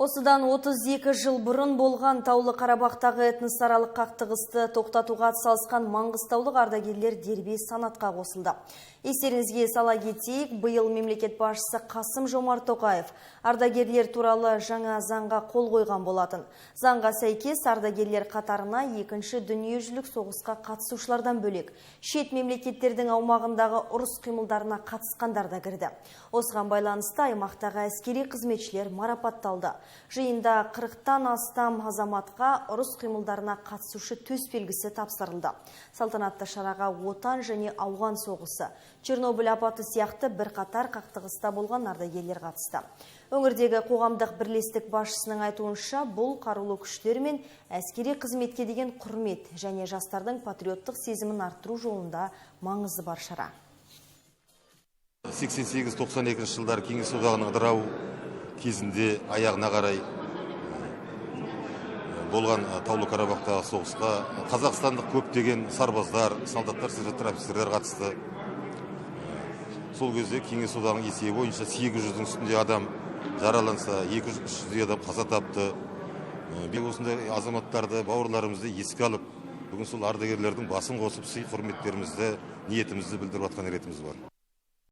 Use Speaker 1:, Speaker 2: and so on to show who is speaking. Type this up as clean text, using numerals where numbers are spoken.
Speaker 1: Осыдан 32 жыл бұрын болған Таулы Қарабақтағы этносаралық қақтығысты тоқтатуға атсалысқан маңғыстаулық ардагерлер дербес санатқа қосылды. Естеріңізге сала кетейік, биыл мемлекет басшысы Қасым-Жомарт Тоқаев ардагерлер туралы жаңа заңға қол қойған болатын. Заңға сәйкес ардагерлер қатарына екінші дүниежүзілік соғысқа қатысушылардан бөлек шет мемлекеттердің аумағындағы ұрыс қимылдарына қатысқандар да кірді. Осыған байланысты аймақтағы әскери қызметшілер марапатталды. Жиында 40-тан астам азаматқа ұрыс қимылдарына қатысушы төсбелгісі тапсырылды. Салтанатты шараға отан және ауған соғысы, Чернобыль апаты сияқты бірқатар қақтығыста болған ардагерлер қатысты. Өңірдегі қоғамдық бірлестік басшысының айтуынша, бұл қарулы күштер мен әскери қызметке деген құрмет және жастардың патриоттық сезімін арттыру жолында маңызы бар шара.
Speaker 2: 88-92 жылдар Кеңес одағының ыдырауы кезінде аяғына қарай болған Таулы Қарабақтағы соғысқа қазақстандық көптеген сарбаздар, солдаттар, сержанттар, офицерлер қатысты. Сол кезде Кеңес одағының есебі бойынша 800-дің үстінде адам жараланса, 200-300 адам қаза тапты. Осындай азаматтарды, бауырларымызды еске алып, бүгін сол ардагерлердің басын қосып, сый құрметтерімізді, ниетімізді білдіріп жатқан ретіміз бар.